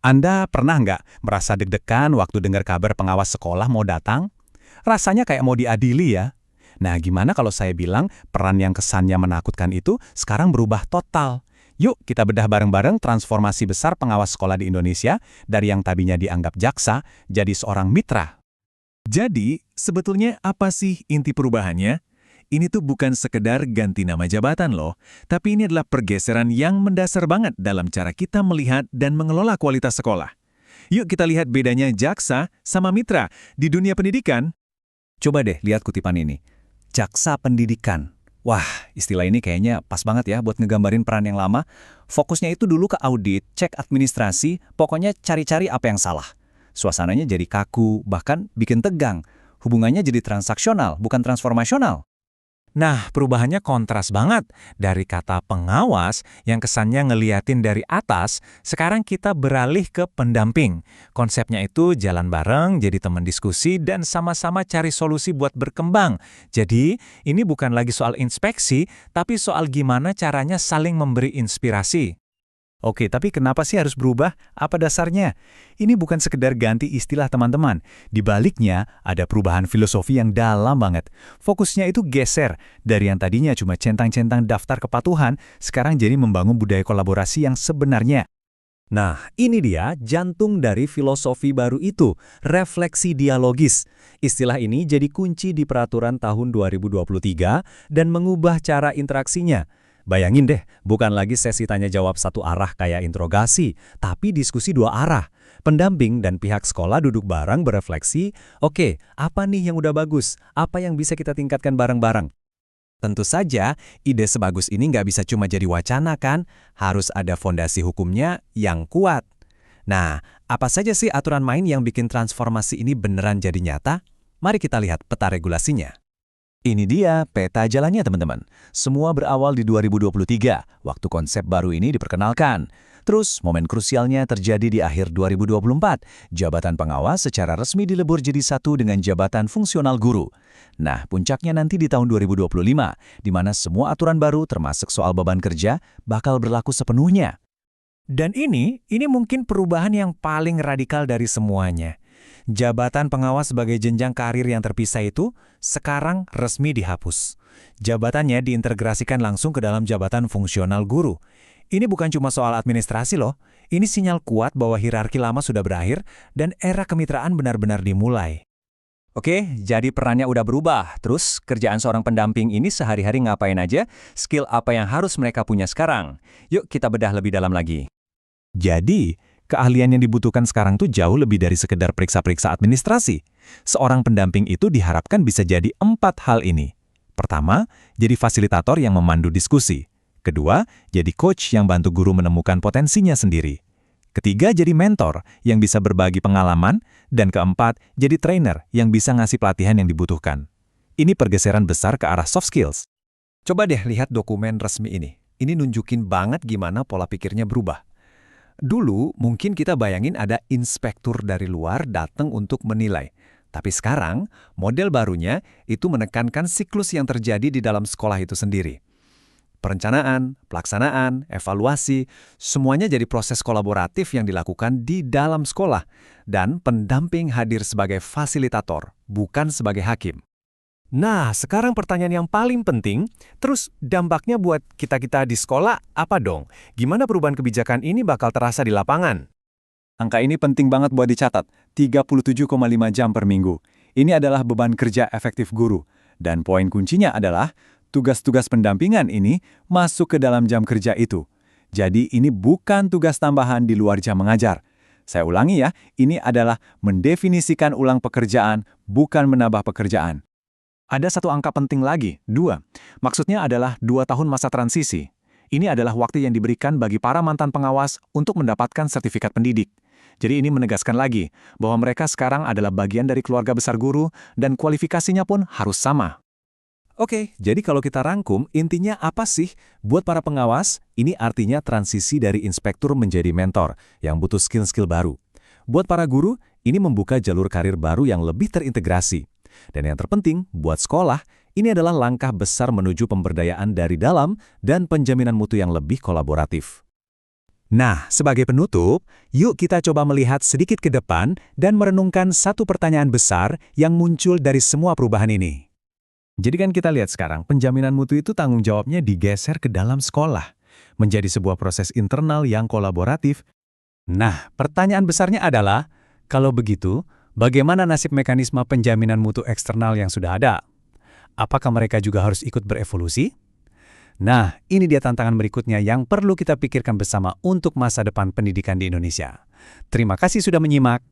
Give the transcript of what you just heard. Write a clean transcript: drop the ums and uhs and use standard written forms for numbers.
Anda pernah nggak merasa deg-degan waktu dengar kabar pengawas sekolah mau datang? Rasanya kayak mau diadili ya. Nah, gimana kalau saya bilang peran yang kesannya menakutkan itu sekarang berubah total? Yuk kita bedah bareng-bareng transformasi besar pengawas sekolah di Indonesia dari yang tadinya dianggap jaksa jadi seorang mitra. Jadi, sebetulnya apa sih inti perubahannya? Ini tuh bukan sekedar ganti nama jabatan loh, tapi ini adalah pergeseran yang mendasar banget dalam cara kita melihat dan mengelola kualitas sekolah. Yuk kita lihat bedanya jaksa sama mitra di dunia pendidikan. Coba deh lihat kutipan ini. Jaksa pendidikan. Wah, istilah ini kayaknya pas banget ya buat ngegambarin peran yang lama. Fokusnya itu dulu ke audit, cek administrasi, pokoknya cari-cari apa yang salah. Suasananya jadi kaku, bahkan bikin tegang. Hubungannya jadi transaksional, bukan transformasional. Nah, perubahannya kontras banget. Dari kata pengawas yang kesannya ngeliatin dari atas, sekarang kita beralih ke pendamping. Konsepnya itu jalan bareng, jadi teman diskusi, dan sama-sama cari solusi buat berkembang. Jadi, ini bukan lagi soal inspeksi, tapi soal gimana caranya saling memberi inspirasi. Oke, tapi kenapa sih harus berubah? Apa dasarnya? Ini bukan sekedar ganti istilah teman-teman. Di baliknya, ada perubahan filosofi yang dalam banget. Fokusnya itu geser. Dari yang tadinya cuma centang-centang daftar kepatuhan, sekarang jadi membangun budaya kolaborasi yang sebenarnya. Nah, ini dia jantung dari filosofi baru itu, refleksi dialogis. Istilah ini jadi kunci di peraturan tahun 2023 dan mengubah cara interaksinya. Bayangin deh, bukan lagi sesi tanya-jawab satu arah kayak interogasi, tapi diskusi dua arah. Pendamping dan pihak sekolah duduk bareng berefleksi, oke, apa nih yang udah bagus? Apa yang bisa kita tingkatkan bareng-bareng? Tentu saja, ide sebagus ini nggak bisa cuma jadi wacana kan? Harus ada fondasi hukumnya yang kuat. Nah, apa saja sih aturan main yang bikin transformasi ini beneran jadi nyata? Mari kita lihat peta regulasinya. Ini dia peta jalannya teman-teman. Semua berawal di 2023, waktu konsep baru ini diperkenalkan. Terus, momen krusialnya terjadi di akhir 2024. Jabatan pengawas secara resmi dilebur jadi satu dengan jabatan fungsional guru. Nah, puncaknya nanti di tahun 2025, di mana semua aturan baru termasuk soal beban kerja bakal berlaku sepenuhnya. Dan ini mungkin perubahan yang paling radikal dari semuanya. Jabatan pengawas sebagai jenjang karir yang terpisah itu sekarang resmi dihapus. Jabatannya diintegrasikan langsung ke dalam jabatan fungsional guru. Ini bukan cuma soal administrasi loh, ini sinyal kuat bahwa hierarki lama sudah berakhir dan era kemitraan benar-benar dimulai. Oke, jadi perannya udah berubah. Terus, kerjaan seorang pendamping ini sehari-hari ngapain aja? Skill apa yang harus mereka punya sekarang? Yuk kita bedah lebih dalam lagi. Jadi, keahlian yang dibutuhkan sekarang tuh jauh lebih dari sekedar periksa-periksa administrasi. Seorang pendamping itu diharapkan bisa jadi 4 hal ini. Pertama, jadi fasilitator yang memandu diskusi. Kedua, jadi coach yang bantu guru menemukan potensinya sendiri. Ketiga, jadi mentor yang bisa berbagi pengalaman. Dan keempat, jadi trainer yang bisa ngasih pelatihan yang dibutuhkan. Ini pergeseran besar ke arah soft skills. Coba deh lihat dokumen resmi ini. Ini nunjukin banget gimana pola pikirnya berubah. Dulu mungkin kita bayangin ada inspektur dari luar datang untuk menilai. Tapi sekarang, model barunya itu menekankan siklus yang terjadi di dalam sekolah itu sendiri. Perencanaan, pelaksanaan, evaluasi, semuanya jadi proses kolaboratif yang dilakukan di dalam sekolah. Dan pendamping hadir sebagai fasilitator, bukan sebagai hakim. Nah, sekarang pertanyaan yang paling penting, terus dampaknya buat kita-kita di sekolah apa dong? Gimana perubahan kebijakan ini bakal terasa di lapangan? Angka ini penting banget buat dicatat, 37,5 jam per minggu. Ini adalah beban kerja efektif guru. Dan poin kuncinya adalah, tugas-tugas pendampingan ini masuk ke dalam jam kerja itu. Jadi ini bukan tugas tambahan di luar jam mengajar. Saya ulangi ya, ini adalah mendefinisikan ulang pekerjaan, bukan menambah pekerjaan. Ada satu angka penting lagi, 2. Maksudnya adalah 2 tahun masa transisi. Ini adalah waktu yang diberikan bagi para mantan pengawas untuk mendapatkan sertifikat pendidik. Jadi ini menegaskan lagi bahwa mereka sekarang adalah bagian dari keluarga besar guru dan kualifikasinya pun harus sama. Oke, jadi kalau kita rangkum, intinya apa sih? Buat para pengawas, ini artinya transisi dari inspektur menjadi mentor yang butuh skill-skill baru. Buat para guru, ini membuka jalur karir baru yang lebih terintegrasi. Dan yang terpenting, buat sekolah, ini adalah langkah besar menuju pemberdayaan dari dalam dan penjaminan mutu yang lebih kolaboratif. Nah, sebagai penutup, yuk kita coba melihat sedikit ke depan dan merenungkan satu pertanyaan besar yang muncul dari semua perubahan ini. Jadi kan kita lihat sekarang, penjaminan mutu itu tanggung jawabnya digeser ke dalam sekolah, menjadi sebuah proses internal yang kolaboratif. Nah, pertanyaan besarnya adalah, kalau begitu, bagaimana nasib mekanisme penjaminan mutu eksternal yang sudah ada? Apakah mereka juga harus ikut berevolusi? Nah, ini dia tantangan berikutnya yang perlu kita pikirkan bersama untuk masa depan pendidikan di Indonesia. Terima kasih sudah menyimak.